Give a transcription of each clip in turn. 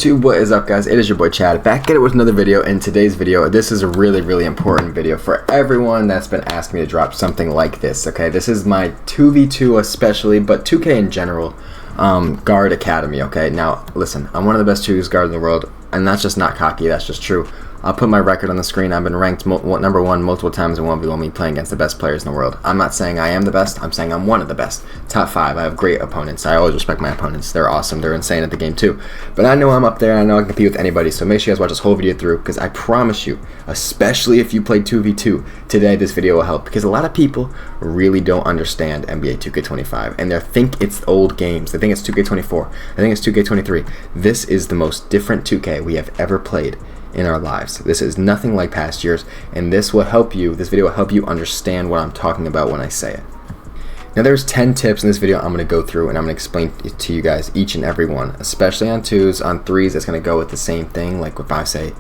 What is up, guys? It is your boy Chad, back at it with another video. In today's video, this is a really important video for everyone that's been asking me to drop something like this. Okay, this is my 2v2 especially, but 2K in general, guard academy. Okay, now listen, I'm one of the best 2 guards in the world, and that's just not cocky, that's just true. I'll put my record on the screen. I've been ranked number 1 multiple times in 1v1, me playing against the best players in the world. I'm not saying I am the best, I'm saying I'm one of the best. Top 5, I have great opponents. I always respect my opponents. They're awesome, they're insane at the game too. But I know I'm up there, and I know I can compete with anybody, so make sure you guys watch this whole video through, because I promise you, especially if you play 2v2, today this video will help, because a lot of people really don't understand NBA 2K25, and they think it's old games. They think it's 2K24, they think it's 2K23. This is the most different 2K we have ever played in our lives. This is nothing like past years, and this will help you, this video will help you understand what I'm talking about when I say it. Now there's 10 tips in this video I'm going to go through, and I'm going to explain it to you guys, each and every one, especially on 2s. On 3s it's going to go with the same thing, like if I say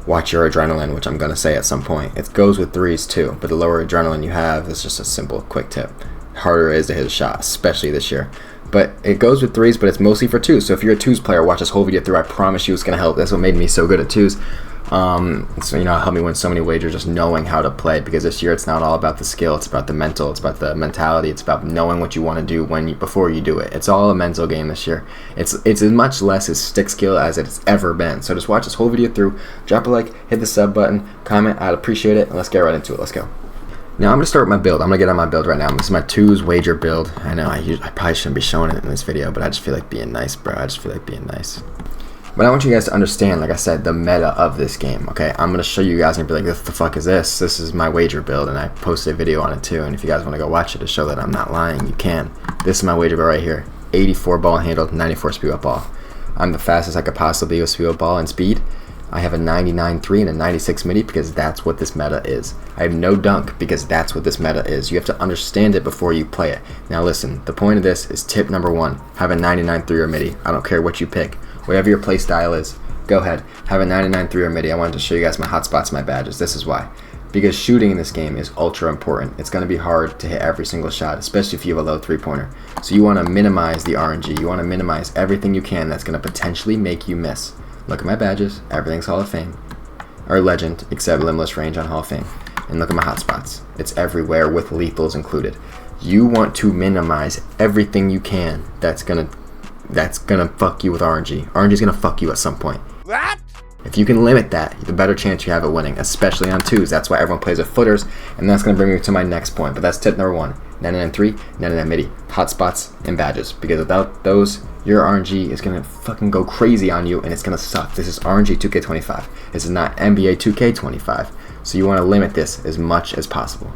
watch your adrenaline, which I'm going to say at some point. It goes with 3s too, but the lower adrenaline you have is just a simple quick tip. Harder it is to hit a shot, especially this year. But it goes with 3s, but it's mostly for 2s. So if you're a 2s player, watch this whole video through. I promise you it's going to help. That's what made me so good at 2s. So, it helped me win so many wagers, just knowing how to play. Because this year it's not all about the skill. It's about the mental. It's about the mentality. It's about knowing what you want to do before you do it. It's all a mental game this year. It's as much less as stick skill as it's ever been. So just watch this whole video through. Drop a like, hit the sub button, comment. I'd appreciate it. And let's get right into it. Let's go. Now I'm going to start with my build. I'm going to get on my build right now. This is my 2s wager build. I know I probably shouldn't be showing it in this video, but I just feel like being nice, bro. I just feel like being nice. But I want you guys to understand, like I said, the meta of this game, okay? I'm going to show you guys and be like, what the fuck is this? This is my wager build, and I posted a video on it too. And if you guys want to go watch it to show that I'm not lying, you can. This is my wager build right here. 84 ball handle, 94 speed up ball. I'm the fastest I could possibly be with speed up ball and speed. I have a 99.3 and a 96 midi because that's what this meta is. I have no dunk because that's what this meta is. You have to understand it before you play it. Now listen, the point of this is tip number 1. Have a 99.3 or midi. I don't care what you pick. Whatever your play style is, go ahead. Have a 99.3 or midi. I wanted to show you guys my hotspots, my badges. This is why. Because shooting in this game is ultra important. It's going to be hard to hit every single shot, especially if you have a low 3-pointer. So you want to minimize the RNG. You want to minimize everything you can that's going to potentially make you miss. Look at my badges, everything's Hall of Fame, or Legend, except Limitless Range on Hall of Fame. And look at my hotspots, it's everywhere with lethals included. You want to minimize everything you can that's gonna fuck you with RNG. RNG's gonna fuck you at some point. What? If you can limit that, the better chance you have at winning, especially on 2s. That's why everyone plays with footers, and that's gonna bring me to my next point. But that's tip number 1. 99.3, 99 midi, hotspots, and badges. Because without those, your RNG is gonna fucking go crazy on you, and it's gonna suck. This is RNG 2K25. This is not NBA 2K25. So you want to limit this as much as possible.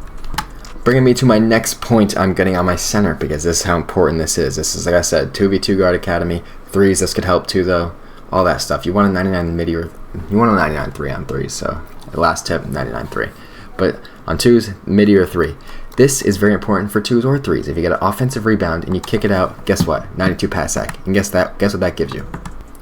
Bringing me to my next point, I'm getting on my center because this is how important this is. This is, like I said, 2v2 guard academy. 3s, this could help too though. All that stuff. You want a 99 midi, or you want a 99.3 on 3s. So the last tip, 99.3. But on 2s, midi or 3. This is very important for 2s or 3s. If you get an offensive rebound and you kick it out, guess what? 92 pass sec. And guess what that gives you?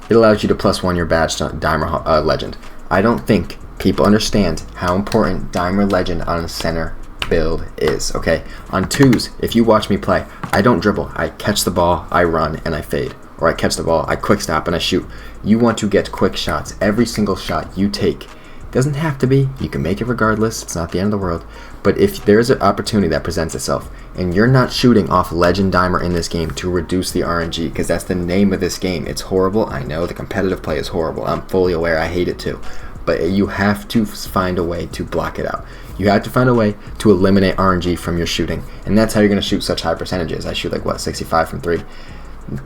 It allows you to +1 your badge to Dimer Legend. I don't think people understand how important Dimer Legend on a center build is, okay? On 2s, if you watch me play, I don't dribble. I catch the ball, I run, and I fade. Or I catch the ball, I quick stop, and I shoot. You want to get quick shots. Every single shot you take. Doesn't have to be. You can make it regardless. It's not the end of the world. But if there's an opportunity that presents itself and you're not shooting off Legend Dimer in this game to reduce the RNG, because that's the name of this game. It's horrible. I know the competitive play is horrible. I'm fully aware. I hate it too. But you have to find a way to block it out. You have to find a way to eliminate RNG from your shooting. And that's how you're going to shoot such high percentages. I shoot like, what, 65 from 3?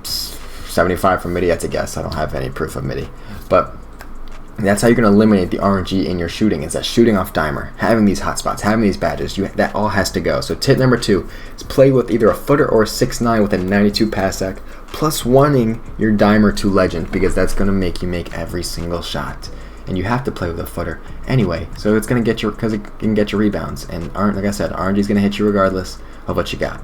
75 from midi, that's a guess. I don't have any proof of midi. But that's how you're going to eliminate the RNG in your shooting, is that shooting off Dimer, having these hotspots, having these badges, that all has to go. So tip number 2 is play with either a footer or a 6'9 with a 92 pass sec, +1ing your Dimer to Legend, because that's going to make you make every single shot. And you have to play with a footer anyway, so it's going to get you, because it can get you rebounds. And like I said, RNG is going to hit you regardless of what you got.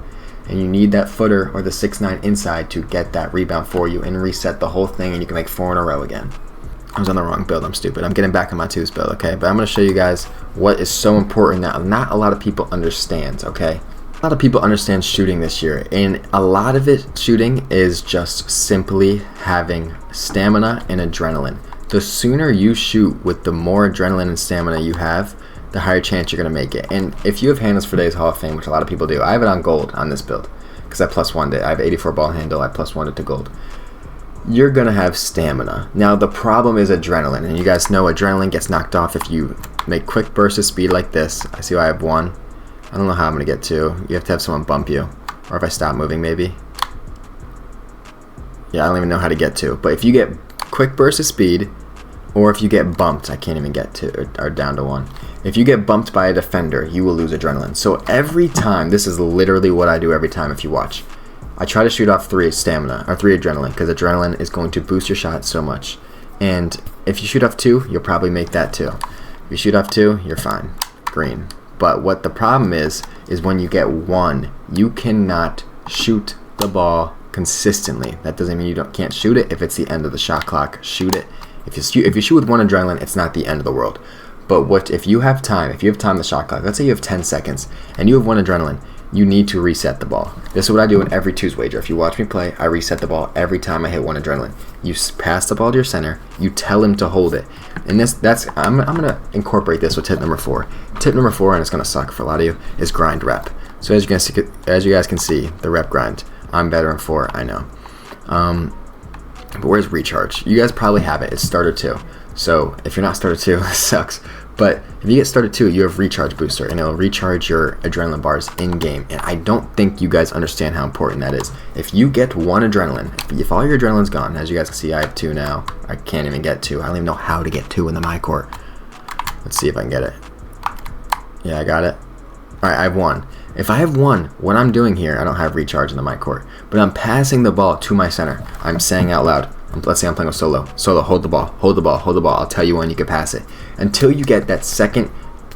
And you need that footer or the 6'9 inside to get that rebound for you and reset the whole thing, and you can make 4 in a row again. I was on the wrong build, I'm stupid. I'm getting back on my 2s build, okay? But I'm going to show you guys what is so important that not a lot of people understand, okay? A lot of people understand shooting this year, and a lot of it shooting is just simply having stamina and adrenaline. The sooner you shoot with the more adrenaline and stamina you have, the higher chance you're going to make it. And if you have handles for today's Hall of Fame, which a lot of people do, I have it on gold on this build because I +1'd it. I have 84 ball handle, I +1'd it to gold. You're going to have stamina. Now the problem is adrenaline, and you guys know adrenaline gets knocked off if you make quick bursts of speed like this. I see I have 1. I don't know how I'm going to get 2. You have to have someone bump you, or if I stop moving maybe. Yeah, I don't even know how to get 2. But if you get quick bursts of speed, or if you get bumped, I can't even get 2 or down to 1. If you get bumped by a defender, you will lose adrenaline. So every time, this is literally what I do every time if you watch. I try to shoot off 3 stamina, or 3 adrenaline, because adrenaline is going to boost your shot so much. And if you shoot off 2, you'll probably make that too. If you shoot off 2, you're fine. Green. But what the problem is when you get 1, you cannot shoot the ball consistently. That doesn't mean you can't shoot it. If it's the end of the shot clock, shoot it. If you shoot with 1 adrenaline, it's not the end of the world. But if you have time the shot clock, let's say you have 10 seconds and you have 1 adrenaline, you need to reset the ball. This is what I do in every twos wager. If you watch me play, I reset the ball every time I hit 1 adrenaline. You pass the ball to your center, you tell him to hold it. And I'm gonna incorporate this with tip number 4. Tip number 4, and it's gonna suck for a lot of you, is grind rep. So as you guys can see, the rep grind. I'm better in 4, I know. But where's recharge? You guys probably have it. It's starter 2. So if you're not starter 2, this sucks. But if you get starter 2, you have recharge booster, and it'll recharge your adrenaline bars in game. And I don't think you guys understand how important that is. If you get 1 adrenaline, if all your adrenaline's gone, as you guys can see, I have 2 now. I can't even get 2. I don't even know how to get 2 in the my court. Let's see if I can get it. Yeah, I got it. All right, I have 1. If I have 1, what I'm doing here, I don't have recharge in the my court, but I'm passing the ball to my center. I'm saying out loud, let's say I'm playing with Solo. Solo, hold the ball, hold the ball, hold the ball. I'll tell you when you can pass it. Until you get that second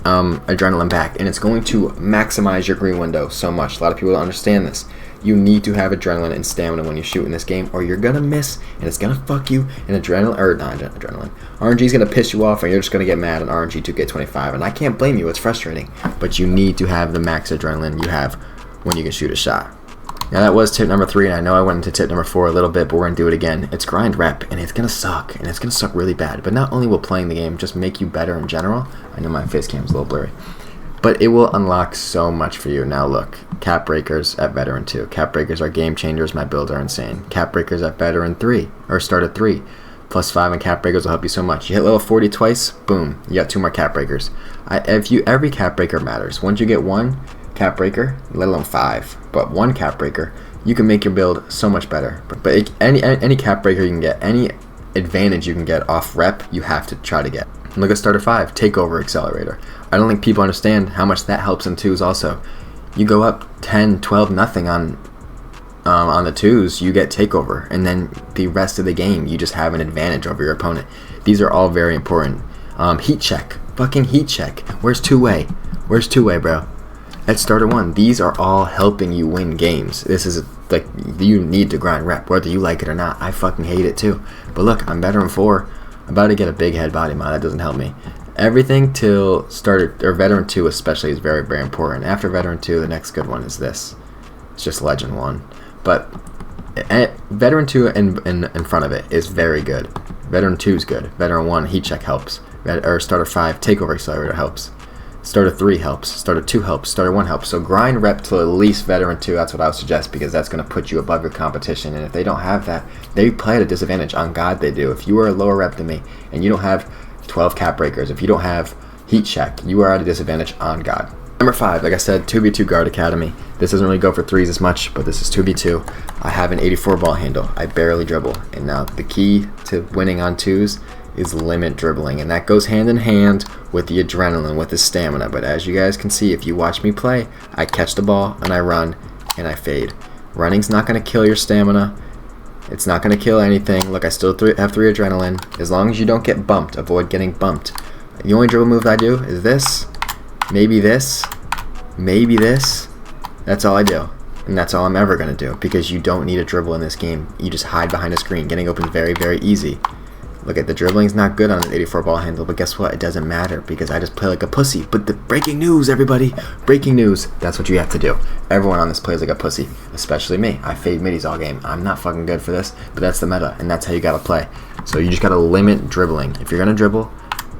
adrenaline back, and it's going to maximize your green window so much. A lot of people don't understand this. You need to have adrenaline and stamina when you shoot in this game, or you're gonna miss, and it's gonna fuck you. And RNG is gonna piss you off, and you're just gonna get mad on RNG 2K25. And I can't blame you; it's frustrating. But you need to have the max adrenaline you have when you can shoot a shot. Now that was tip number 3, and I know I went into tip number 4 a little bit, but we're gonna do it again. It's grind rep, and it's gonna suck, and it's gonna suck really bad. But not only will playing the game just make you better in general. I know my face cam's a little blurry. But it will unlock so much for you. Now look, cap breakers at veteran 2. Cap breakers are game changers. My builds are insane. Cap breakers at veteran 3, or start at 3. +5 and cap breakers will help you so much. You hit level 40 twice, boom, you got 2 more cap breakers. Every cap breaker matters. Once you get 1 cap breaker, let alone 5, but 1 cap breaker, you can make your build so much better. But any cap breaker you can get, any advantage you can get off rep, you have to try to get. Look at starter 5, takeover accelerator. I don't think people understand how much that helps in 2s also. You go up 10, 12, nothing on the 2s, you get takeover, and then the rest of the game you just have an advantage over your opponent. These are all very important. Heat check, fucking heat check. Where's two-way? Where's two-way, bro? At starter 1, these are all helping you win games. This is like, you need to grind rep, whether you like it or not. I fucking hate it too. But look, I'm veteran 4. I'm about to get a big head body mod. That doesn't help me. Everything till starter, or veteran 2 especially, is very, very important. After veteran 2, the next good one is this. It's just legend 1. But veteran 2 in front of it is very good. Veteran 2 is good. Veteran 1, heat check helps. Or starter 5, takeover accelerator helps. Starter 3 helps. Starter 2 helps. Starter 1 helps. So grind rep to at least veteran 2. That's what I would suggest, because that's going to put you above your competition. And if they don't have that, they play at a disadvantage. On God, they do. If you are a lower rep than me and you don't have 12 cap breakers, if you don't have heat check, you are at a disadvantage on God. Number 5, like I said, 2v2 guard academy. This doesn't really go for 3s as much, but this is 2v2. I have an 84 ball handle. I barely dribble. And now the key to winning on 2s is limit dribbling, and that goes hand in hand with the adrenaline, with the stamina. But as you guys can see, if you watch me play, I catch the ball and I run and I fade. Running's not going to kill your stamina. It's not going to kill anything. Look, I still have 3 adrenaline. As long as you don't get bumped, avoid getting bumped. The only dribble move I do is this, maybe this, maybe this. That's all I do. And that's all I'm ever going to do, because you don't need a dribble in this game. You just hide behind a screen. Getting open is very, very easy. Look at the dribbling's not good on an 84 ball handle, but guess what? It doesn't matter because I just play like a pussy. But the breaking news, everybody, breaking news. That's what you have to do. Everyone on this plays like a pussy, especially me. I fade middies all game. I'm not fucking good for this, but that's the meta, and that's how you gotta play. So you just gotta limit dribbling. If you're gonna dribble,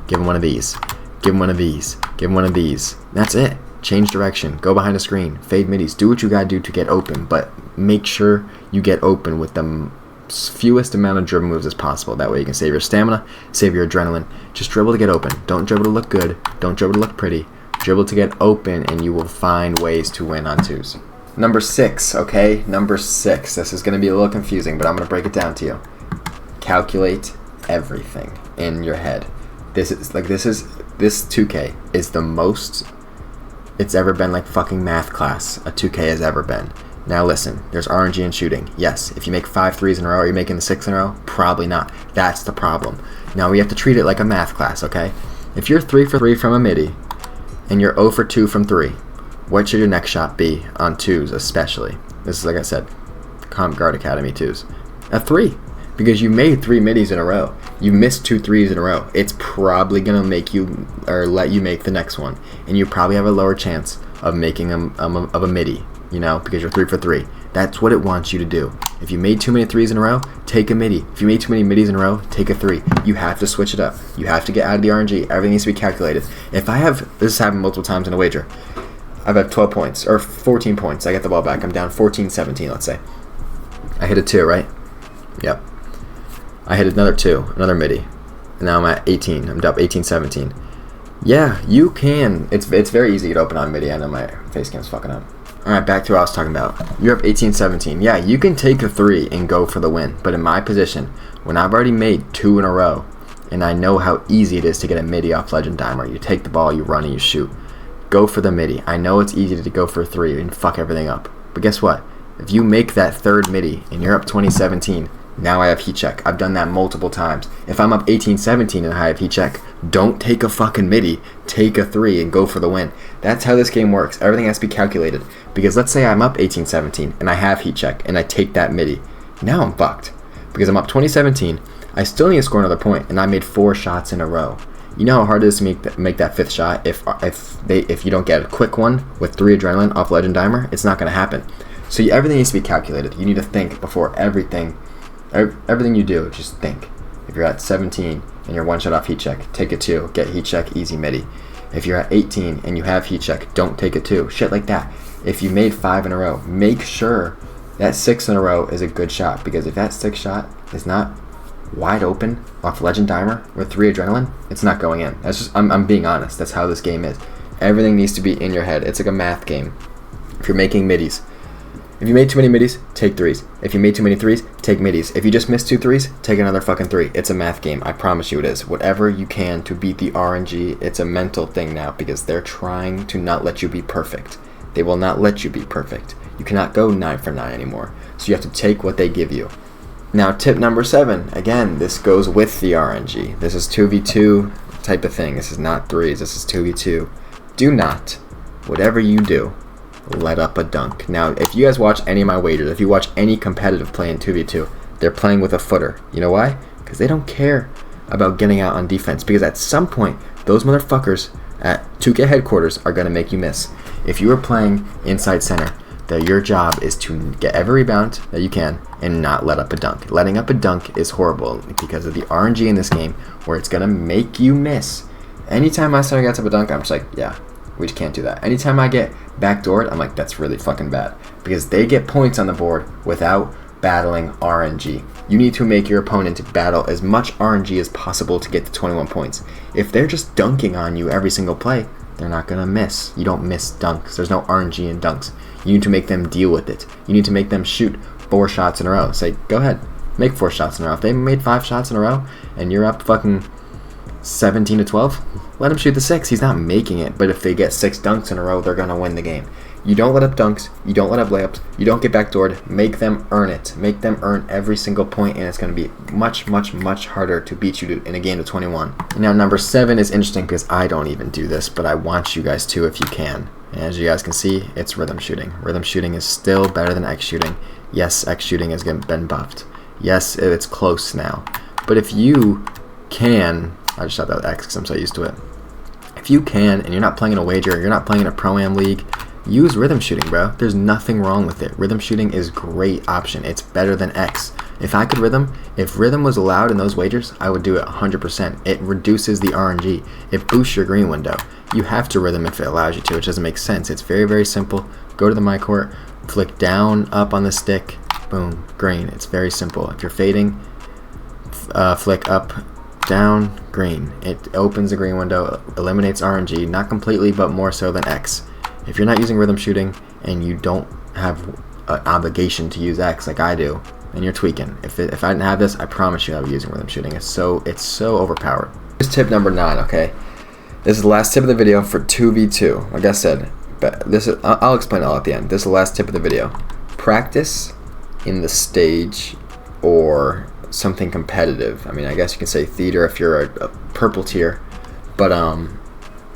give him one of these. Give him one of these. Give him one of these. That's it. Change direction. Go behind the screen. Fade middies. Do what you gotta do to get open, but make sure you get open with the fewest amount of dribble moves as possible. That way you can save your stamina, save your adrenaline. Just dribble to get open. Don't dribble to look good. Don't dribble to look pretty. Dribble to get open, and you will find ways to win on twos. Number 6, okay? Number 6. This is going to be a little confusing, but I'm going to break it down to you. Calculate everything in your head. This 2K is the most it's ever been like fucking math class a 2K has ever been. Now listen, there's RNG in shooting. Yes, if you make 5 threes in a row, are you making the 6 in a row? Probably not. That's the problem. Now we have to treat it like a math class, okay? If you're 3 for 3 from a midi, and you're 0 for 2 from 3, what should your next shot be on twos especially? This is, like I said, Comp Guard Academy twos. A 3, because you made 3 middies in a row. You missed 2 threes in a row. It's probably going to make you, or let you make the next one. And you probably have a lower chance of making a midi. You know, because you're 3 for 3. That's what it wants you to do. If you made too many threes in a row, take a midi. If you made too many middies in a row, take a 3. You have to switch it up. You have to get out of the RNG. Everything needs to be calculated. If I have, this has happened multiple times in a wager. I've had 12 points, or 14 points. I get the ball back. I'm down 14-17, let's say. I hit a 2, right? Yep. I hit another 2, another midi. And now I'm at 18. I'm up 18-17. Yeah, you can. It's very easy to get open on midi. I know my face cam's fucking up. Alright, back to what I was talking about. You're up 18-17. Yeah, you can take a 3 and go for the win. But in my position, when I've already made 2 in a row, and I know how easy it is to get a midi off Legend Dimer, you take the ball, you run, and you shoot. Go for the midi. I know it's easy to go for a 3 and fuck everything up. But guess what? If you make that third midi and you're up 20-17, now I have heat check. I've done that multiple times. If I'm up 18-17 and I have heat check, don't take a fucking midi. Take a 3 and go for the win. That's how this game works. Everything has to be calculated. Because let's say I'm up 18-17 and I have heat check and I take that midi. Now I'm fucked. Because I'm up 20-17, I still need to score another point, and I made 4 shots in a row. You know how hard it is to make that 5th shot if you don't get a quick one with 3 adrenaline off Legend Dimer? It's not going to happen. So everything needs to be calculated. You need to think before everything you do. Just think. If you're at 17 and you're 1 shot off heat check, take a 2, get heat check, easy midi. If you're at 18 and you have heat check, don't take a 2. Shit like that. If you made 5 in a row, make sure that 6 in a row is a good shot, because if that 6th shot is not wide open off Legend Dimer with 3 adrenaline, it's not going in. That's just I'm being honest. That's how this game is. Everything needs to be in your head. It's like a math game. If you're making middies, if you made too many middies, take 3s. If you made too many 3s, take middies. If you just missed 2 3s, take another fucking 3. It's a math game. I promise you it is. Whatever you can to beat the RNG, it's a mental thing now, because they're trying to not let you be perfect. They will not let you be perfect. You cannot go 9 for 9 anymore. So you have to take what they give you. Now, tip number 7. Again, this goes with the RNG. This is 2v2 type of thing. This is not 3s. This is 2v2. Do not, whatever you do, let up a dunk. Now, if you guys watch any of my wagers, if you watch any competitive play in 2v2, they're playing with a footer. You know why? Because they don't care about getting out on defense. Because at some point, those motherfuckers at 2K headquarters are going to make you miss. If you are playing inside center, that your job is to get every rebound that you can and not let up a dunk. Letting up a dunk is horrible because of the RNG in this game, where it's going to make you miss. Anytime my center gets up a dunk, I'm just like, yeah, we just can't do that. Anytime I get backdoored, I'm like, that's really fucking bad. Because they get points on the board without battling RNG. You need to make your opponent battle as much RNG as possible to get to 21 points. If they're just dunking on you every single play, they're not going to miss. You don't miss dunks. There's no RNG in dunks. You need to make them deal with it. You need to make them shoot 4 shots in a row. Say, go ahead, make 4 shots in a row. If they made 5 shots in a row and you're up fucking 17-12, let him shoot the 6. He's not making it. But if they get 6 dunks in a row, they're going to win the game. You don't let up dunks. You don't let up layups. You don't get backdoored. Make them earn it. Make them earn every single point, and it's going to be much, much, much harder to beat you in a game of 21. Now, number 7 is interesting because I don't even do this, but I want you guys to if you can. And as you guys can see, it's rhythm shooting. Rhythm shooting is still better than X shooting. Yes, X shooting has been buffed. Yes, it's close now. But if you can, I just shot that with X because I'm so used to it. If you can, and you're not playing in a wager, you're not playing in a Pro-Am league, use rhythm shooting, bro. There's nothing wrong with it. Rhythm shooting is a great option. It's better than X. If I could rhythm, if rhythm was allowed in those wagers, I would do it 100%. It reduces the RNG. It boosts your green window. You have to rhythm if it allows you to, which doesn't make sense. It's very, very simple. Go to the My Court, flick down, up on the stick, boom, green. It's very simple. If you're fading, flick up, down, green. It opens the green window, eliminates RNG, not completely, but more so than X. If you're not using rhythm shooting and you don't have an obligation to use X like I do, then you're tweaking. If I didn't have this, I promise you I would be using rhythm shooting. It's so overpowered. Here's tip number 9. Okay, this is the last tip of the video for 2v2. Like I said, but this is, I'll explain it all at the end. This is the last tip of the video. Practice in the stage or something competitive. I mean, I guess you can say theater if you're a purple tier, but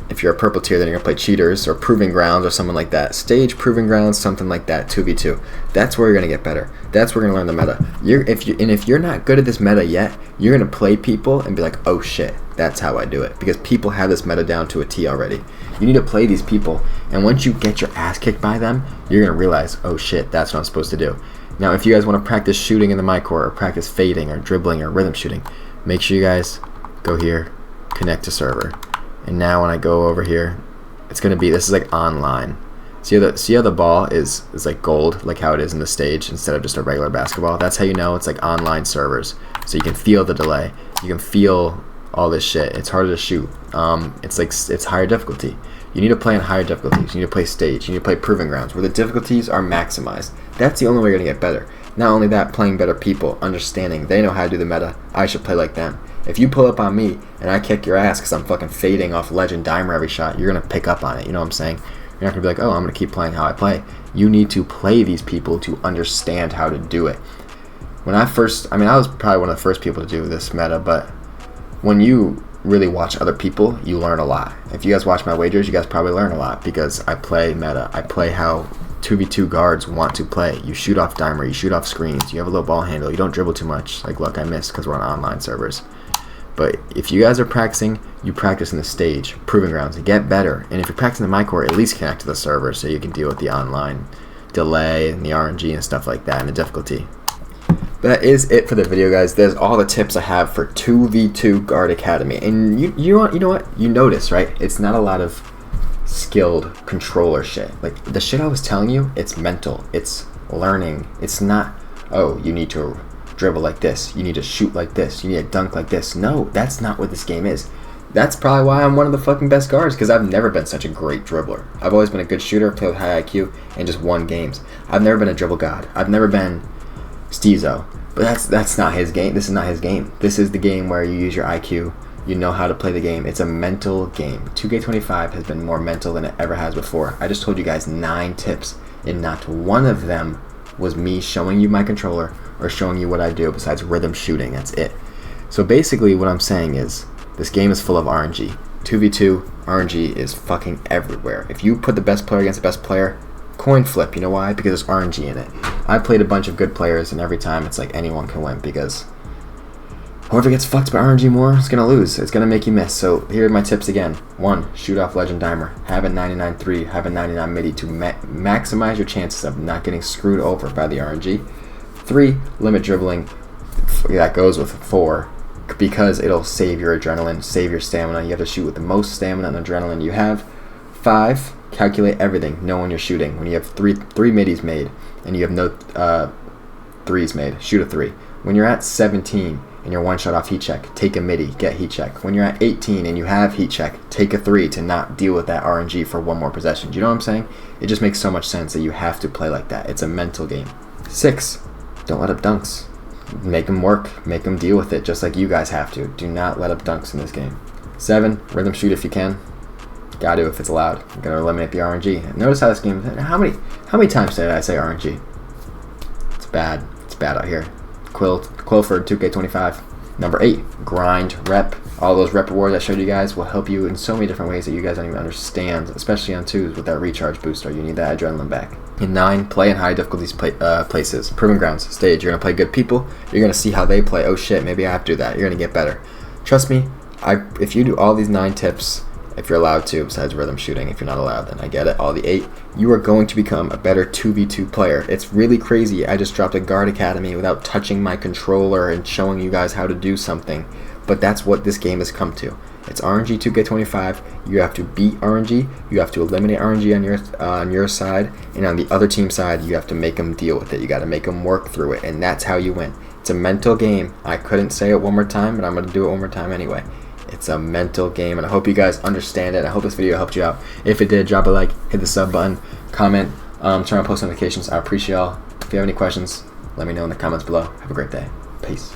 if you're a purple tier, then you're gonna play cheaters or proving grounds or something like that. Stage, proving grounds, something like that. 2v2. That's where you're gonna get better. That's where you're gonna learn the meta. If you're not good at this meta yet, you're gonna play people and be like, oh shit, that's how I do it, because people have this meta down to a T already. You need to play these people, and once you get your ass kicked by them, you're gonna realize, oh shit, that's what I'm supposed to do. Now, if you guys want to practice shooting in the My Court or practice fading or dribbling or rhythm shooting, make sure you guys go here, connect to server. And now when I go over here, it's going to be, this is like online. See how the ball is like gold, like how it is in the stage instead of just a regular basketball? That's how you know it's like online servers. So you can feel the delay. You can feel all this shit. It's harder to shoot. It's higher difficulty. You need to play in higher difficulties. You need to play stage. You need to play proving grounds where the difficulties are maximized. That's the only way you're going to get better. Not only that, playing better people, understanding they know how to do the meta. I should play like them. If you pull up on me and I kick your ass because I'm fucking fading off legend dimer every shot, you're going to pick up on it. You know what I'm saying? You're not going to be like, oh, I'm going to keep playing how I play. You need to play these people to understand how to do it. When I was probably one of the first people to do this meta, but when you really watch other people, you learn a lot. If you guys watch my wagers, you guys probably learn a lot because I play meta. I play how 2v2 guards want to play. You shoot off dimer, you shoot off screens, you have a low ball handle, you don't dribble too much. Like, look, I missed because we're on online servers. But if you guys are practicing, you practice in the stage, proving grounds, to get better. And if you're practicing the My Court, at least connect to the server so you can deal with the online delay and the RNG and stuff like that and the difficulty. But that is it for the video, guys. There's all the tips I have for 2v2 Guard Academy. And you know what? You notice, right? It's not a lot of skilled controller shit. Like, the shit I was telling you, it's mental. It's learning. It's not, oh, you need to dribble like this. You need to shoot like this. You need to dunk like this. No, that's not what this game is. That's probably why I'm one of the fucking best guards, because I've never been such a great dribbler. I've always been a good shooter, played with high IQ, and just won games. I've never been a dribble god. I've never been Steezo. But that's not his game. This is not his game. This is the game where you use your IQ. You know how to play the game. It's a mental game. 2K25 has been more mental than it ever has before. I just told you guys 9 tips, and not one of them was me showing you my controller or showing you what I do besides rhythm shooting. That's it. So basically what I'm saying is this game is full of RNG. 2v2 RNG is fucking everywhere. If you put the best player against the best player, coin flip. You know why? Because there's RNG in it. I played a bunch of good players, and every time it's like anyone can win, because whoever gets fucked by RNG more is going to lose. It's going to make you miss. So here are my tips again. 1. Shoot off legend dimer. Have a 99-3. Have a 99 midi to maximize your chances of not getting screwed over by the RNG. 3. Limit dribbling. That goes with 4, because it'll save your adrenaline, save your stamina. You have to shoot with the most stamina and adrenaline you have. 5. Calculate everything. Know when you're shooting. When you have three middies made and you have no threes made, shoot a 3. When you're at 17 and you're one shot off heat check, take a midi, get heat check. When you're at 18 and you have heat check, take a 3 to not deal with that RNG for one more possession. Do you know what I'm saying? It just makes so much sense that you have to play like that. It's a mental game. 6. Don't let up dunks. Make them work. Make them deal with it just like you guys have to. Do not let up dunks in this game. 7. Rhythm shoot if you can. Got to if it's allowed. You're going to eliminate the RNG. Notice how this game, how many times did I say RNG? It's bad. It's bad out here. Quilford 2K25. Number 8, grind, rep. All those rep rewards I showed you guys will help you in so many different ways that you guys don't even understand, especially on 2s with that recharge booster. You need that adrenaline back. In 9, play in high difficulties places. Proving grounds, stage. You're going to play good people. You're going to see how they play. Oh shit, maybe I have to do that. You're going to get better. Trust me, if you do all these 9 tips, if you're allowed to, besides rhythm shooting, if you're not allowed, then I get it, all the 8, you are going to become a better 2v2 player. It's really crazy. I just dropped a guard academy without touching my controller and showing you guys how to do something, but that's what this game has come to. It's RNG 2K25. You have to beat RNG. You have to eliminate RNG on your side, and on the other team side, you have to make them deal with it. You got to make them work through it, and that's how you win. It's a mental game. I couldn't say it one more time, but I'm going to do it one more time anyway. It's a mental game, and I hope you guys understand it. I hope this video helped you out. If it did, drop a like, hit the sub button, comment, turn on post notifications. I appreciate y'all. If you have any questions, let me know in the comments below. Have a great day. Peace.